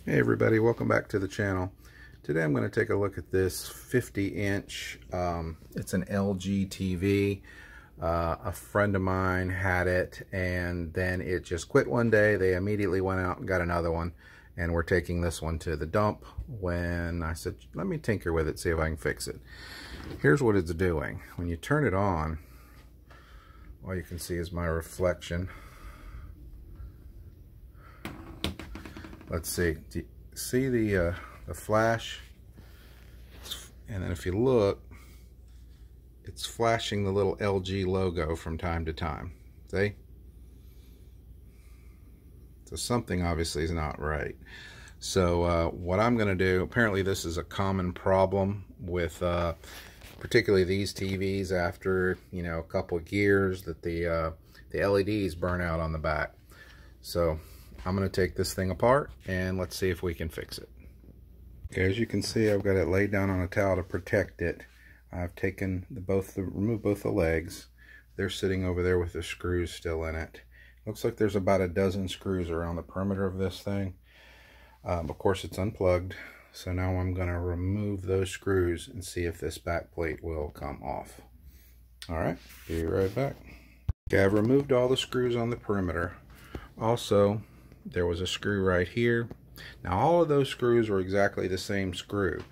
Hey everybody, welcome back to the channel. Today I'm going to take a look at this 50-inch, it's an LG TV. A friend of mine had it and then it just quit one day. They immediately went out and got another one, and we're taking this one to the dump when I said, let me tinker with it, see if I can fix it. Here's what it's doing. When you turn it on, all you can see is my reflection. Let's see. Do you see the flash? And then if you look, it's flashing the little LG logo from time to time. See? So something obviously is not right. So what I'm going to do, apparently this is a common problem with particularly these TVs after, you know, a couple of years, that the LEDs burn out on the back. So I'm going to take this thing apart and let's see if we can fix it. Okay, as you can see, I've got it laid down on a towel to protect it. I've taken removed both the legs. They're sitting over there with the screws still in it. Looks like there's about a dozen screws around the perimeter of this thing. Of course, it's unplugged. So now I'm going to remove those screws and see if this back plate will come off. All right, be right back. Okay, I've removed all the screws on the perimeter. Also, there was a screw right here. Now all of those screws were exactly the same screw.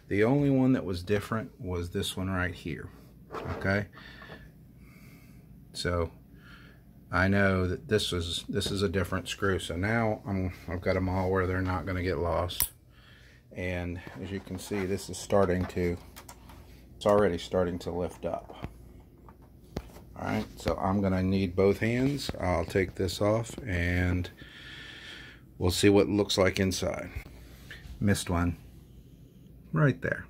The only one that was different was this one right here. Okay, so I know that this is a different screw. So now I've got them all where they're not going to get lost. And as you can see, this is it's already starting to lift up. All right, so I'm going to need both hands. I'll take this off and we'll see what it looks like inside. Missed one right there.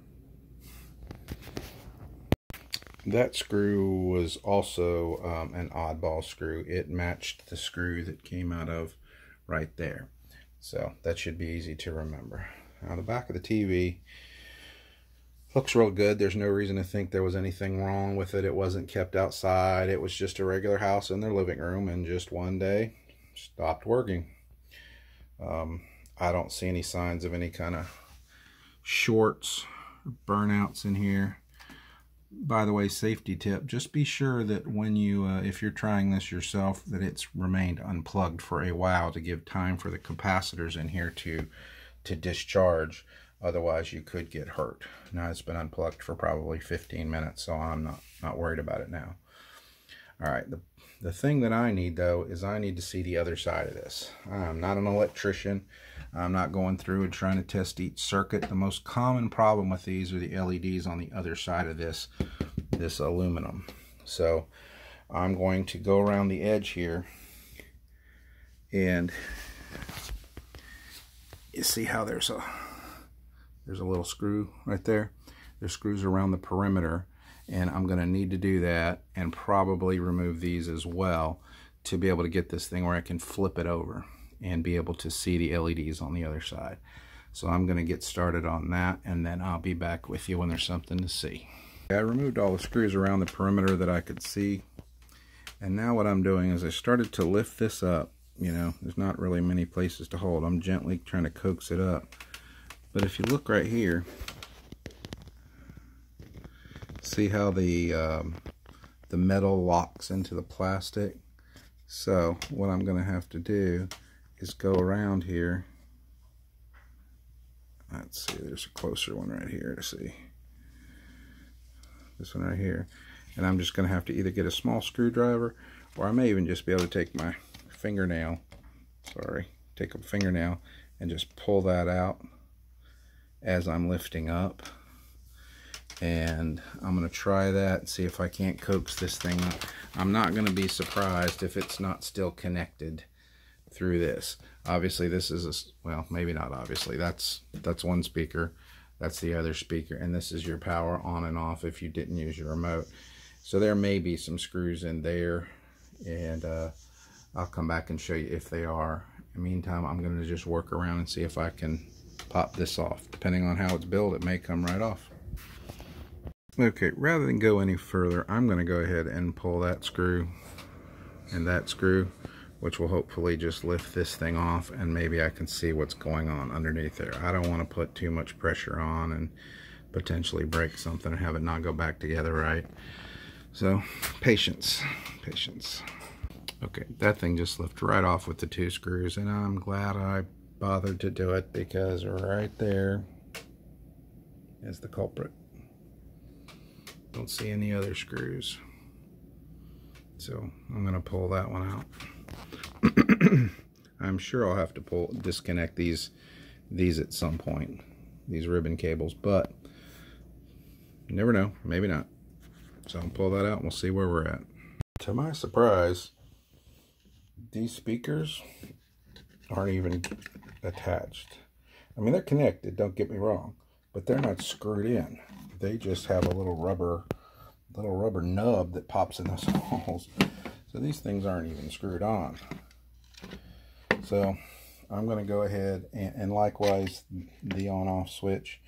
That screw was also an oddball screw. It matched the screw that came out of right there. So that should be easy to remember. Now the back of the TV looks real good. There's no reason to think there was anything wrong with it. It wasn't kept outside. It was just a regular house in their living room, and just one day stopped working. I don't see any signs of any kind of shorts or burnouts in here. By the way, safety tip, just be sure that when you if you're trying this yourself, that it's remained unplugged for a while to give time for the capacitors in here to discharge. Otherwise you could get hurt. Now it's been unplugged for probably 15 minutes, so I'm not worried about it now. All right, the thing that I need though is I need to see the other side of this. I'm not an electrician. I'm not going through and trying to test each circuit. The most common problem with these are the LEDs on the other side of this aluminum. So I'm going to go around the edge here, and you see how there's a little screw right there. There's screws around the perimeter, and I'm going to need to do that and probably remove these as well to be able to get this thing where I can flip it over and be able to see the LEDs on the other side. So I'm going to get started on that, and then I'll be back with you when there's something to see. I removed all the screws around the perimeter that I could see, and now what I'm doing is I started to lift this up. You know, there's not really many places to hold. I'm gently trying to coax it up. But if you look right here, see how the metal locks into the plastic? So what I'm going to have to do is go around here. Let's see, there's a closer one right here to see. This one right here. And I'm just going to have to either get a small screwdriver, or I may even just be able to take my fingernail, take a fingernail and just pull that out as I'm lifting up. And I'm going to try that and see if I can't coax this thing up. I'm not going to be surprised if it's not still connected through this. Obviously this is well, maybe not obviously. That's one speaker. That's the other speaker. And this is your power on and off if you didn't use your remote. So there may be some screws in there, and I'll come back and show you if they are. In the meantime, I'm going to just work around and see if I can pop this off. Depending on how it's built, it may come right off. Okay, rather than go any further, I'm going to go ahead and pull that screw and that screw. which will hopefully just lift this thing off, and maybe I can see what's going on underneath there. I don't want to put too much pressure on and potentially break something and have it not go back together right. So patience. Okay, that thing just lifted right off with the 2 screws, and I'm glad I bothered to do it, because right there is the culprit. Don't see any other screws, so I'm going to pull that one out. I'm sure I'll have to disconnect these at some point, these ribbon cables, but you never know, maybe not. So I'll pull that out and we'll see where we're at. To my surprise, these speakers aren't even attached. I mean, they're connected, don't get me wrong, but they're not screwed in. They just have a little rubber nub that pops in those holes. So these things aren't even screwed on. So I'm going to go ahead and likewise the on-off switch,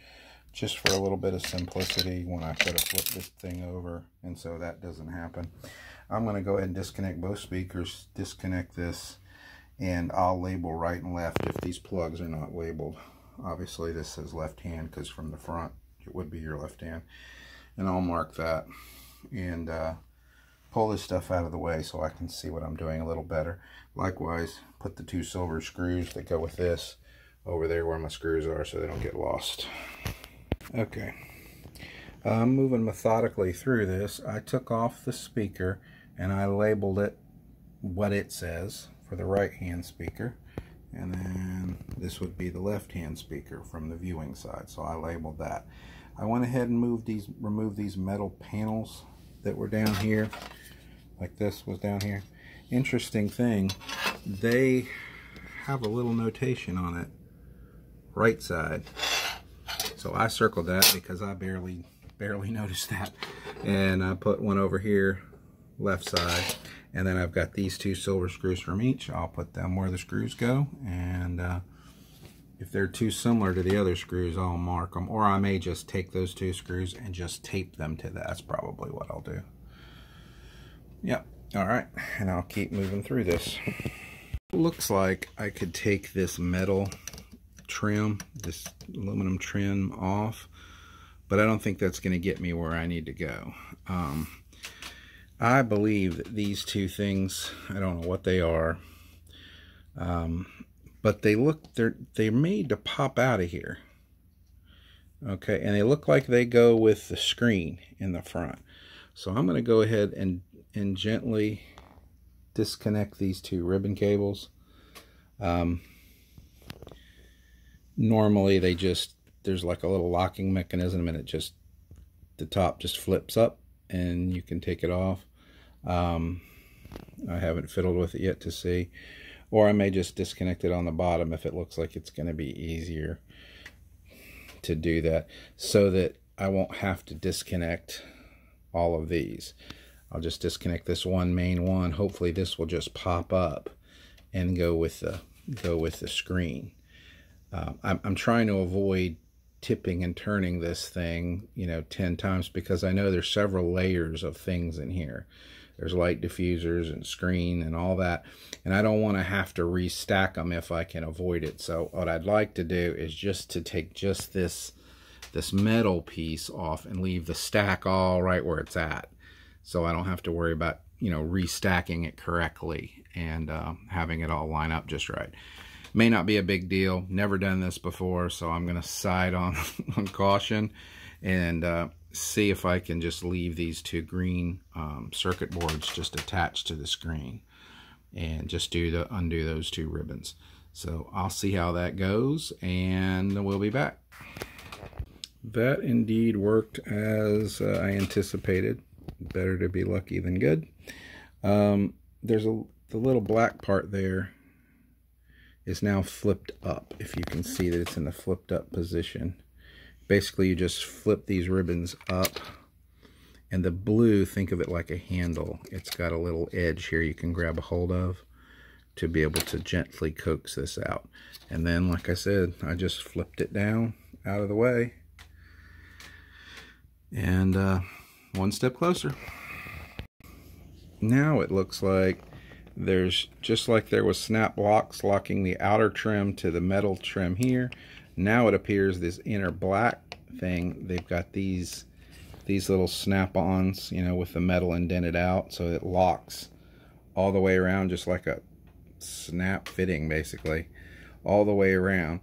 just for a little bit of simplicity when I try to flip this thing over, and so that doesn't happen. I'm going to go ahead and disconnect both speakers, disconnect this, and I'll label right and left if these plugs are not labeled. Obviously this says left hand because from the front it would be your left hand, and I'll mark that and pull this stuff out of the way so I can see what I'm doing a little better. Likewise, put the 2 silver screws that go with this over there where my screws are so they don't get lost. Okay, I'm moving methodically through this. I took off the speaker and I labeled it what it says for the right hand speaker, and then this would be the left hand speaker from the viewing side, so I labeled that. I went ahead and removed these metal panels that were down here, like this was down here. Interesting thing, they have a little notation on it, right side. So I circled that because I barely noticed that, and I put one over here, left side, and then I've got these 2 silver screws from each. I'll put them where the screws go, and if they're too similar to the other screws, I'll mark them, or I may just take those 2 screws and just tape them to that. That's probably what I'll do. Yep, all right, and I'll keep moving through this. Looks like I could take this metal trim, this aluminum trim off, but I don't think that's going to get me where I need to go. I believe that these 2 things, I don't know what they are, but they're made to pop out of here. Okay, and they look like they go with the screen in the front. So I'm going to go ahead and gently disconnect these 2 ribbon cables. Normally there's like a little locking mechanism, and the top just flips up and you can take it off. I haven't fiddled with it yet to see, or I may just disconnect it on the bottom if it looks like it's going to be easier to do that, so that I won't have to disconnect all of these. I'll just disconnect this main one. Hopefully this will just pop up and go with the screen. I'm trying to avoid tipping and turning this thing, 10 times, because I know there's several layers of things in here. There's light diffusers and screen and all that, and I don't want to have to restack them if I can avoid it. So what I'd like to do is just to take just this metal piece off and leave the stack all right where it's at, so I don't have to worry about restacking it correctly and having it all line up just right. May not be a big deal, never done this before, so I'm going to side on caution and see if I can just leave these 2 green circuit boards just attached to the screen, and just undo those 2 ribbons. So I'll see how that goes, and we'll be back. That indeed worked as I anticipated. Better to be lucky than good. There's the little black part there is now flipped up. If you can see that it's in the flipped up position. Basically, you just flip these ribbons up, and the blue, think of it like a handle. It's got a little edge here you can grab a hold of to be able to gently coax this out. And then, like I said, I just flipped it down out of the way, and one step closer. Now it looks like There's, just like there was snap locks locking the outer trim to the metal trim here, now it appears this inner black thing, they've got these little snap-ons, you know, with the metal indented out, so it locks all the way around, just like a snap fitting, basically, all the way around.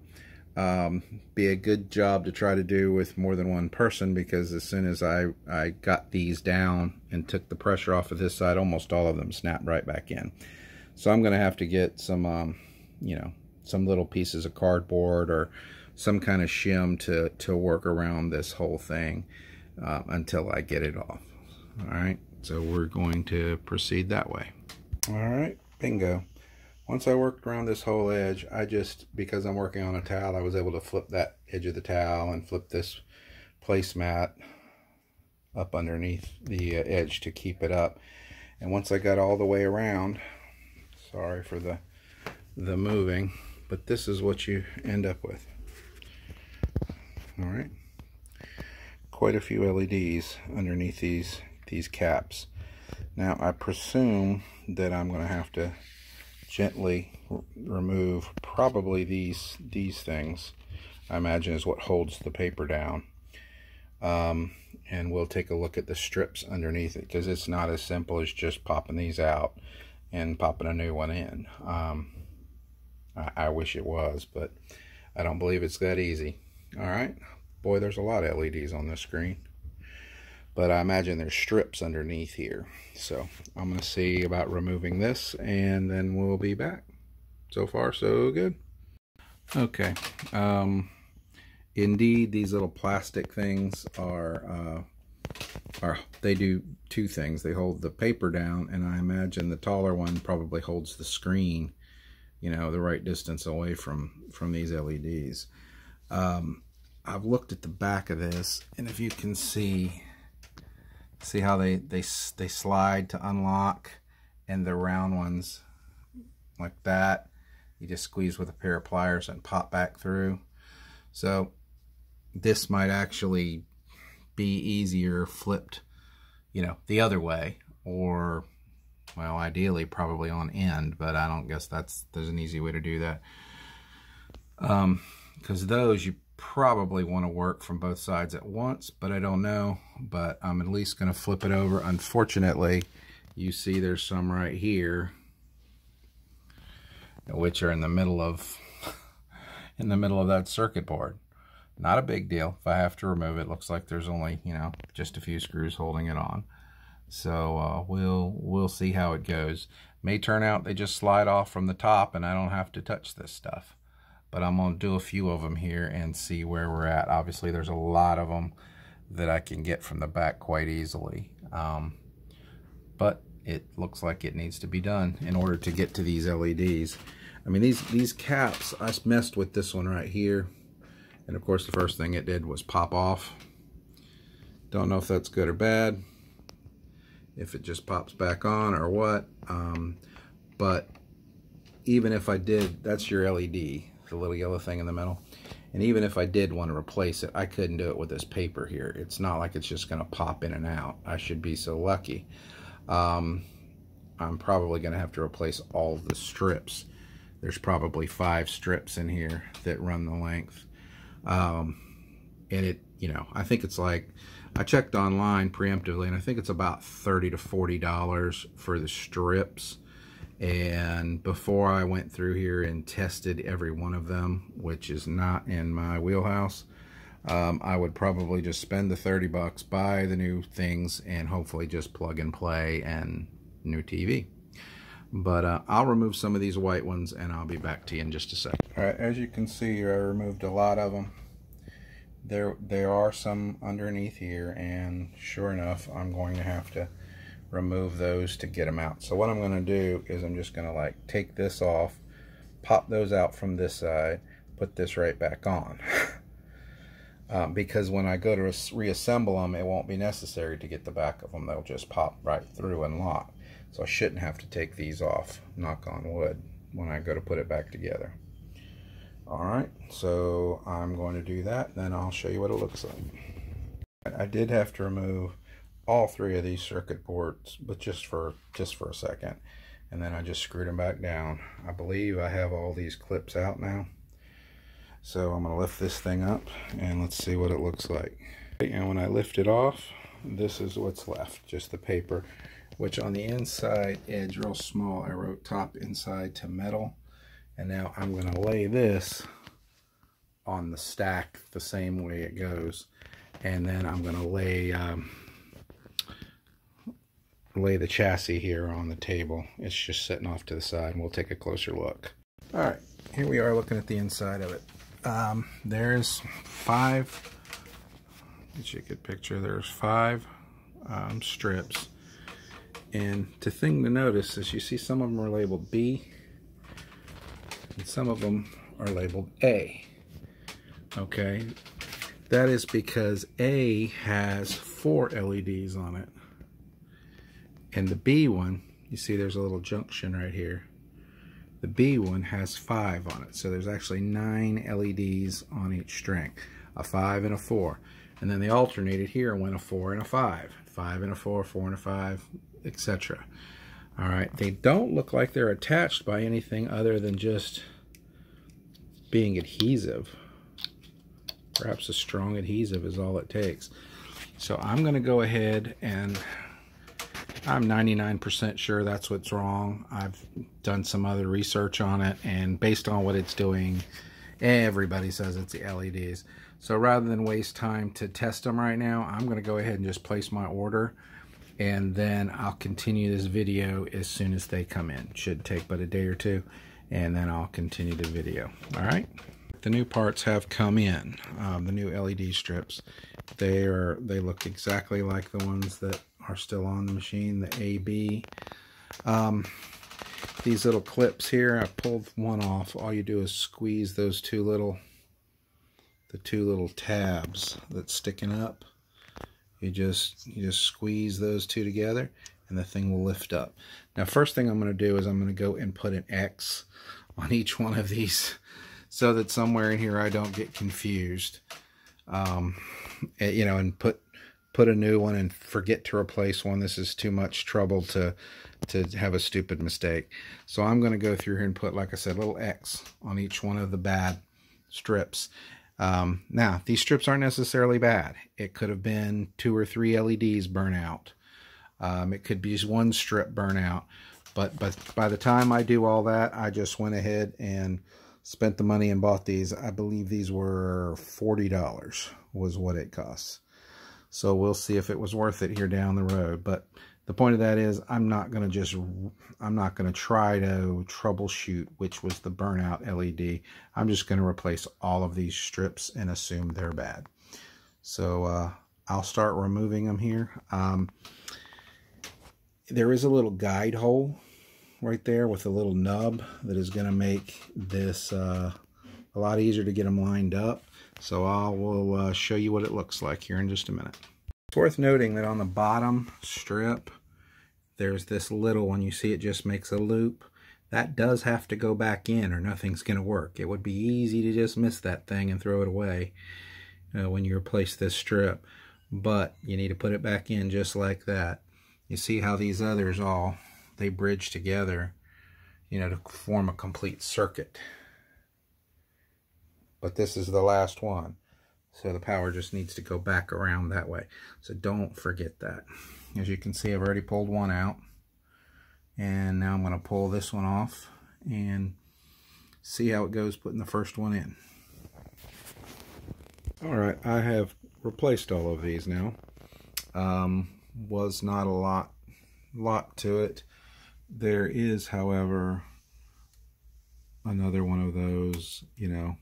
Be a good job to try to do with more than one person, because as soon as I got these down and took the pressure off of this side, almost all of them snapped right back in. So I'm going to have to get some, you know, some little pieces of cardboard or some kind of shim to work around this whole thing until I get it off. All right, so we're going to proceed that way. All right, bingo. Once I worked around this whole edge, because I'm working on a towel, I was able to flip that edge of the towel and flip this placemat up underneath the edge to keep it up. And once I got all the way around, sorry for the moving, but this is what you end up with. All right, quite a few LEDs underneath these caps. Now I presume that I'm going to have to gently remove probably these things. I imagine is what holds the paper down. And we'll take a look at the strips underneath it, because it's not as simple as just popping these out and popping a new one in. I wish it was, but I don't believe it's that easy. All right, boy, there's a lot of LEDs on this screen, but I imagine there's strips underneath here. So I'm going to see about removing this, and then we'll be back. So far, so good. Okay. Indeed, these little plastic things they do two things. They hold the paper down, and I imagine the taller one probably holds the screen, you know, the right distance away from these LEDs. I've looked at the back of this, and if you can see how they slide to unlock, and the round ones like that, you just squeeze with a pair of pliers and pop back through. So this might actually be easier flipped, you know, the other way, or, well, ideally probably on end, but I don't guess there's an easy way to do that. Because those you probably want to work from both sides at once, but I don't know. But I'm at least going to flip it over. Unfortunately, you see there's some right here, which are in the middle of that circuit board. Not a big deal. If I have to remove it, looks like there's only, you know, just a few screws holding it on. So we'll see how it goes. May turn out they just slide off from the top and I don't have to touch this stuff. But I'm going to do a few of them here and see where we're at. Obviously, there's a lot of them that I can get from the back quite easily. But it looks like it needs to be done in order to get to these LEDs. I mean, these caps, I messed with this one right here. And of course, the first thing it did was pop off. Don't know if that's good or bad, if it just pops back on or what. But even if I did, that's your LED, the little yellow thing in the middle. And even if I did want to replace it, I couldn't do it with this paper here. It's not like it's just going to pop in and out. I should be so lucky. I'm probably going to have to replace all the strips. There's probably 5 strips in here that run the length. And it, you know, I think it's like, I checked online preemptively, and I think it's about $30 to $40 for the strips. And before I went through here and tested every one of them, which is not in my wheelhouse, I would probably just spend the 30 bucks, buy the new things, and hopefully just plug and play and new TV. But I'll remove some of these white ones and I'll be back to you in just a second. All right, as you can see here, I removed a lot of them. There are some underneath here, and sure enough, I'm going to have to remove those to get them out. So what I'm going to do is I'm just going to like take this off, pop those out from this side, put this right back on. Because when I go to reassemble them, it won't be necessary to get the back of them. They'll just pop right through and lock. So I shouldn't have to take these off, knock on wood, when I go to put it back together. Alright, so I'm going to do that, then I'll show you what it looks like. I did have to remove all 3 of these circuit boards, but just for a second. and then I just screwed them back down. I believe I have all these clips out now. So I'm going to lift this thing up and let's see what it looks like. And when I lift it off, this is what's left, just the paper, which on the inside edge, real small, I wrote top inside to metal. And now I'm going to lay this on the stack the same way it goes. And then I'm going to lay the chassis here on the table. It's just sitting off to the side, and we'll take a closer look. All right, here we are looking at the inside of it. There's 5, get you a good picture, there's 5 strips. And the thing to notice is you see some of them are labeled B, and some of them are labeled A. Okay, that is because A has 4 LEDs on it. And the B one, you see there's a little junction right here. The B one has 5 on it. So there's actually 9 LEDs on each string. A 5 and a 4. And then they alternated here and went a 4 and a 5. 5 and a 4, 4 and a 5, etc. Alright, they don't look like they're attached by anything other than just being adhesive. Perhaps a strong adhesive is all it takes. So I'm going to go ahead and I'm 99% sure that's what's wrong. I've done some other research on it, and based on what it's doing, everybody says it's the LEDs. So rather than waste time to test them right now, I'm going to go ahead and just place my order, and then I'll continue this video as soon as they come in. Should take but a day or two, and then I'll continue the video. All right. The new parts have come in. The new LED strips. They look exactly like the ones that are still on the machine, the AB. These little clips here, I pulled one off. All you do is squeeze those two little tabs that's sticking up. You just squeeze those two together and the thing will lift up. Now first thing I'm going to do is I'm going to go and put an X on each one of these so that somewhere in here I don't get confused. You know, and put a new one and forget to replace one. This is too much trouble to have a stupid mistake. So I'm going to go through here and put, like I said, a little X on each one of the bad strips. Now, these strips aren't necessarily bad. It could have been 2 or 3 LEDs burn out. It could be just one strip burn out. But by the time I do all that, I just went ahead and spent the money and bought these. I believe these were $40 was what it costs. So we'll see if it was worth it here down the road. But the point of that is I'm not going to try to troubleshoot which was the burnout LED. I'm just going to replace all of these strips and assume they're bad. So I'll start removing them here. There is a little guide hole right there with a little nub that is going to make this a lot easier to get them lined up. So I will show you what it looks like here in just a minute. It's worth noting that on the bottom strip, there's this little one. You see it just makes a loop. That does have to go back in or nothing's going to work. It would be easy to just miss that thing and throw it away when you replace this strip. But you need to put it back in just like that. You see how these others they bridge together, you know, to form a complete circuit. But this is the last one. So the power just needs to go back around that way. So don't forget that. As you can see, I've already pulled one out. And now I'm going to pull this one off and see how it goes putting the first one in. Alright, I have replaced all of these now. Was not a lot to it. There is, however, another one of those, you know,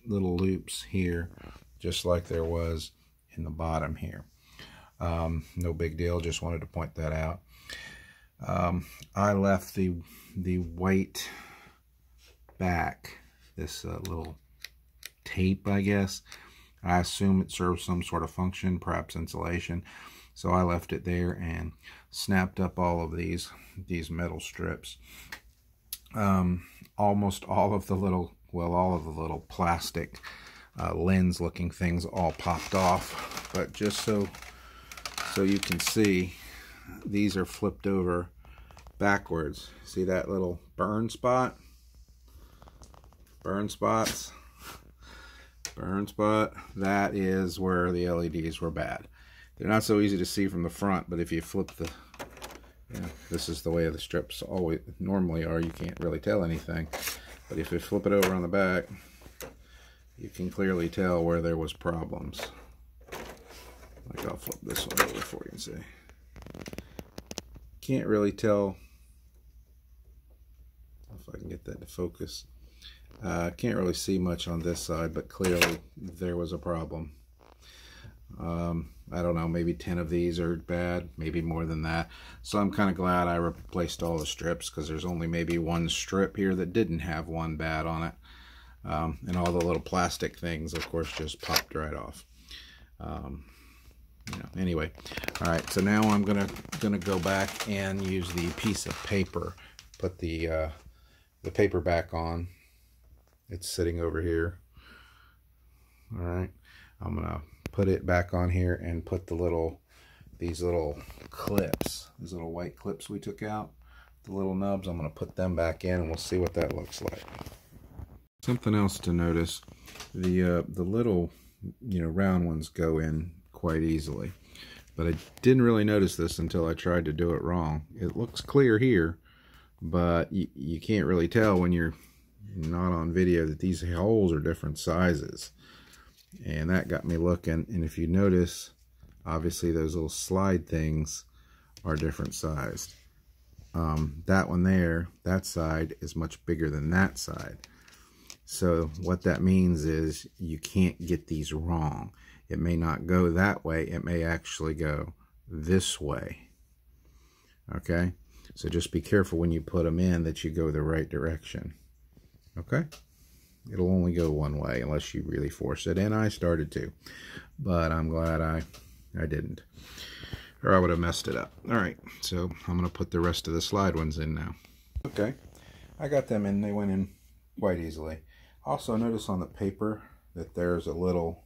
little loops here, just like there was in the bottom here. No big deal, just wanted to point that out. I left the white back, this little tape, I guess. I assume it serves some sort of function, perhaps insulation. So I left it there and snapped up all of these metal strips. Almost all of the little, well, all of the little plastic lens looking things all popped off. But just so you can see, these are flipped over backwards. See that little burn spot? Burn spots? Burn spot. That is where the LEDs were bad. They're not so easy to see from the front, but if you flip the, this is the way the strips always normally are. You can't really tell anything. But if you flip it over on the back, you can clearly tell where there was problems. Like, I'll flip this one over for you and see. Can't really tell if I can get that to focus. Can't really see much on this side, but clearly there was a problem. I don't know, maybe 10 of these are bad, maybe more than that. So I'm kind of glad I replaced all the strips, because there's only maybe one strip here that didn't have one bad on it. And all the little plastic things, of course, just popped right off. Anyway, all right, so now I'm gonna go back and use the piece of paper, put the paper back on. It's sitting over here. All right, I'm gonna put it back on here and put these little clips, these little white clips we took out, the little nubs. I'm gonna put them back in, and we'll see what that looks like. Something else to notice: the little round ones go in quite easily, but I didn't really notice this until I tried to do it wrong. It looks clear here, but you can't really tell when you're not on video that these holes are different sizes, and that got me looking. And if you notice, obviously those little slide things are different sized. That one there, that side is much bigger than that side. So what that means is you can't get these wrong. It may not go that way, it may actually go this way. Okay, so just be careful when you put them in that you go the right direction. Okay, it'll only go one way unless you really force it, and I started to, but I'm glad I didn't, or I would have messed it up. All right, so I'm going to put the rest of the slide ones in now. Okay, I got them in. They went in quite easily. Also, notice on the paper that there's a little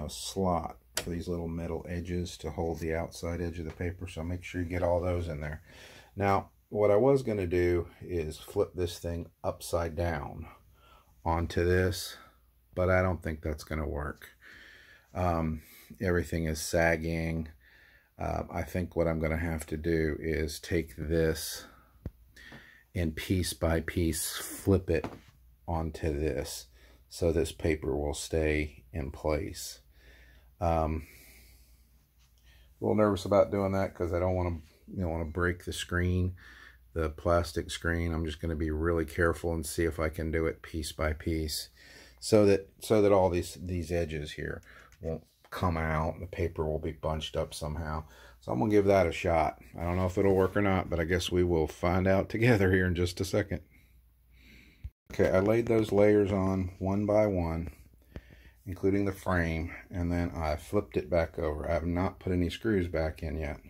slot for these little metal edges to hold the outside edge of the paper, so make sure you get all those in there. Now, what I was going to do is flip this thing upside down onto this, but I don't think that's going to work. Everything is sagging. I think what I'm going to have to do is take this and piece by piece flip it onto this, so this paper will stay in place. A little nervous about doing that because I don't want to break the screen, the plastic screen. I'm just going to be really careful and see if I can do it piece by piece, so that all these edges here won't come out. The paper will be bunched up somehow. So I'm going to give that a shot. I don't know if it'll work or not, but I guess we will find out together here in just a second. Okay, I laid those layers on one by one, including the frame, and then I flipped it back over. I have not put any screws back in yet.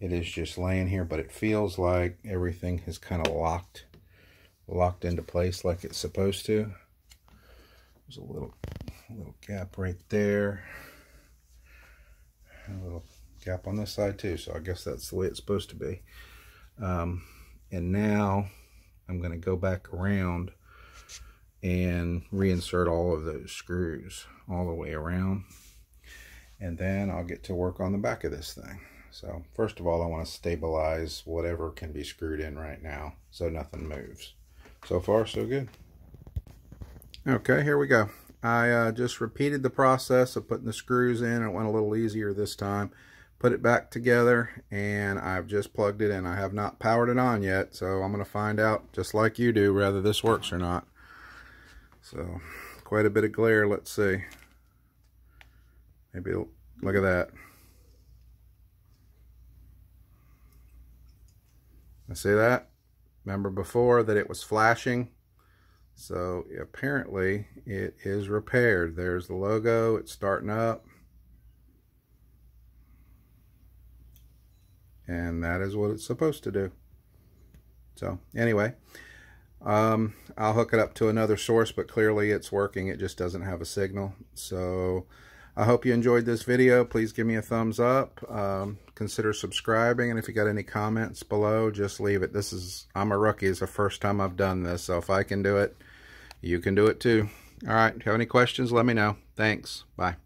It is just laying here, but it feels like everything is kind of locked into place like it's supposed to. There's a little gap right there. A little gap on this side too, so I guess that's the way it's supposed to be. And now I'm going to go back around and reinsert all of those screws all the way around, and then I'll get to work on the back of this thing. So first of all, I want to stabilize whatever can be screwed in right now so nothing moves. So far so good. Okay, here we go. I just repeated the process of putting the screws in. It went a little easier this time. Put it back together, and I've just plugged it in. I have not powered it on yet, so I'm going to find out, just like you do, whether this works or not. So, quite a bit of glare. Let's see. Maybe, look at that. I see that? Remember before that it was flashing? So, apparently, it is repaired. There's the logo. It's starting up. And that is what it's supposed to do. So anyway, I'll hook it up to another source, but clearly it's working. It just doesn't have a signal. So I hope you enjoyed this video. Please give me a thumbs up. Consider subscribing, and if you got any comments below, just leave it. I'm a rookie. It's the first time I've done this, so if I can do it, you can do it too. All right, if you have any questions, let me know. Thanks. Bye.